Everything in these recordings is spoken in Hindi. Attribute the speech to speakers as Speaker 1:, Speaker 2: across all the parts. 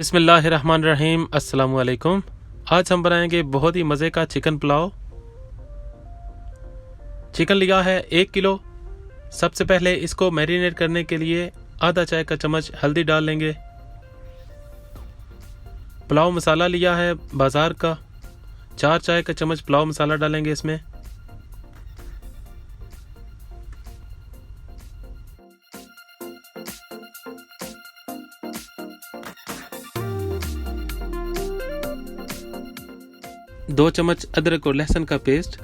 Speaker 1: बिस्मिल्लाहिर्रहमानिर्रहीम। अस्सलाम वालेकुम। आज हम बनाएंगे बहुत ही मज़े का चिकन पुलाव। चिकन लिया है 1 किलो। सबसे पहले इसको मैरिनेट करने के लिए आधा चाय का चम्मच हल्दी डाल लेंगे। पुलाव मसाला लिया है बाज़ार का, 4 चाय का चम्मच पुलाव मसाला डालेंगे इसमें। दो चम्मच अदरक और लहसुन का पेस्ट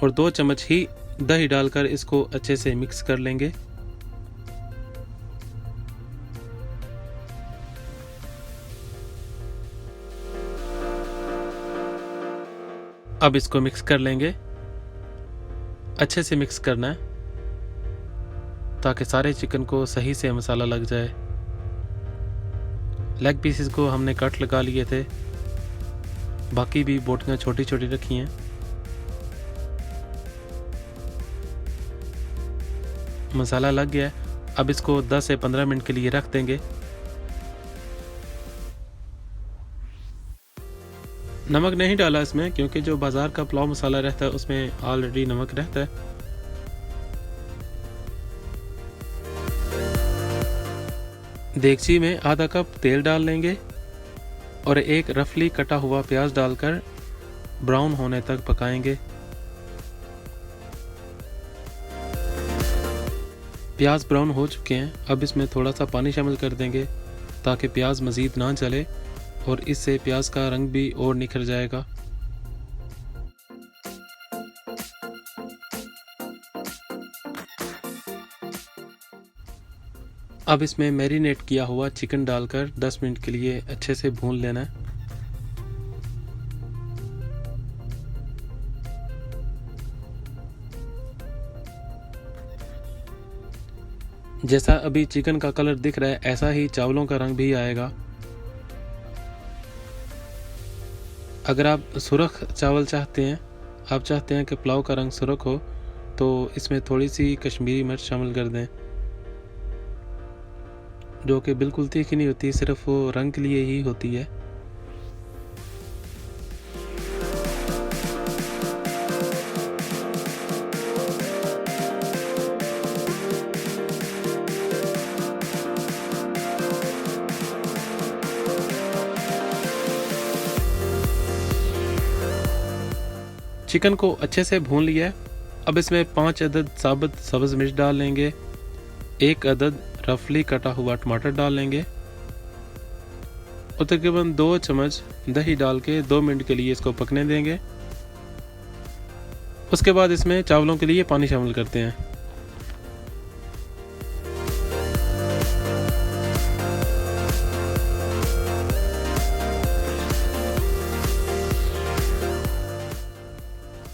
Speaker 1: और 2 चम्मच ही दही डालकर इसको अच्छे से मिक्स कर लेंगे। अब इसको मिक्स कर लेंगे, अच्छे से मिक्स करना है ताकि सारे चिकन को सही से मसाला लग जाए। लेग पीसेस को हमने कट लगा लिए थे, बाकी भी बोटियाँ छोटी छोटी रखी हैं। मसाला लग गया है, अब इसको 10 से 15 मिनट के लिए रख देंगे। नमक नहीं डाला इसमें क्योंकि जो बाज़ार का पुलाव मसाला रहता है उसमें ऑलरेडी नमक रहता है। देगची में आधा कप तेल डाल लेंगे और एक रफली कटा हुआ प्याज डालकर ब्राउन होने तक पकाएंगे। प्याज ब्राउन हो चुके हैं, अब इसमें थोड़ा सा पानी शामिल कर देंगे ताकि प्याज मज़ीद ना जले और इससे प्याज का रंग भी और निखर जाएगा। अब इसमें मैरिनेट किया हुआ चिकन डालकर 10 मिनट के लिए अच्छे से भून लेना है। जैसा अभी चिकन का कलर दिख रहा है ऐसा ही चावलों का रंग भी आएगा। अगर आप सुरख चावल चाहते हैं, आप चाहते हैं कि पुलाव का रंग सुरख हो, तो इसमें थोड़ी सी कश्मीरी मिर्च शामिल कर दें, जो कि बिल्कुल तीखी नहीं होती, सिर्फ वो रंग के लिए ही होती है। चिकन को अच्छे से भून लिया है, अब इसमें 5 अदद साबुत सब्ज़ मिर्च डाल लेंगे, 1 अदद रफली कटा हुआ टमाटर डाल लेंगे और तकरीबन 2 चम्मच दही डाल के 2 मिनट के लिए इसको पकने देंगे। उसके बाद इसमें चावलों के लिए पानी शामिल करते हैं।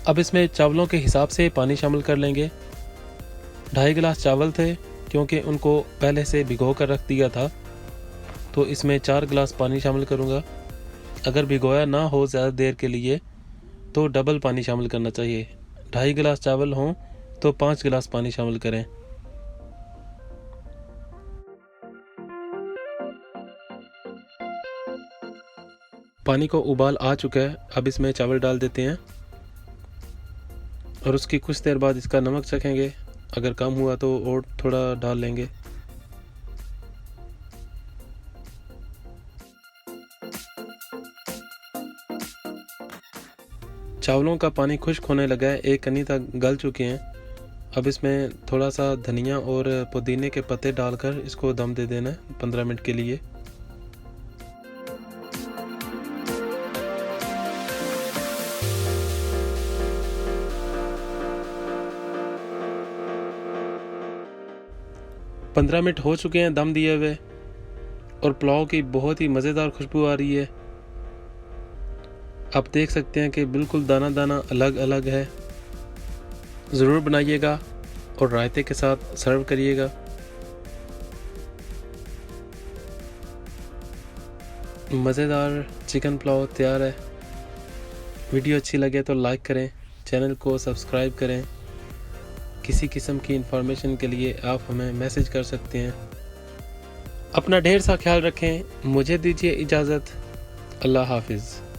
Speaker 1: अब इसमें चावलों के हिसाब से पानी शामिल कर लेंगे। 2.5 गिलास चावल थे, क्योंकि उनको पहले से भिगो कर रख दिया था, तो इसमें 4 गिलास पानी शामिल करूँगा। अगर भिगोया ना हो ज़्यादा देर के लिए तो डबल पानी शामिल करना चाहिए। 2.5 गिलास चावल हों तो 5 गिलास पानी शामिल करें। पानी को उबाल आ चुका है, अब इसमें चावल डाल देते हैं और उसकी कुछ देर बाद इसका नमक चखेंगे। अगर कम हुआ तो और थोड़ा डाल लेंगे। चावलों का पानी खुश्क होने लगा है, 1 कनी तक गल चुके हैं। अब इसमें थोड़ा सा धनिया और पुदीने के पत्ते डालकर इसको दम दे देना है 15 मिनट के लिए। पंद्रह मिनट हो चुके हैं दम दिए हुए और पुलाव की बहुत ही मज़ेदार खुशबू आ रही है। आप देख सकते हैं कि बिल्कुल दाना दाना अलग अलग है। ज़रूर बनाइएगा और रायते के साथ सर्व करिएगा। मज़ेदार चिकन पुलाव तैयार है। वीडियो अच्छी लगे तो लाइक करें, चैनल को सब्सक्राइब करें। किसी किस्म की इंफॉर्मेशन के लिए आप हमें मैसेज कर सकते हैं। अपना ढेर सा ख्याल रखें। मुझे दीजिए इजाज़त। अल्लाह हाफिज़।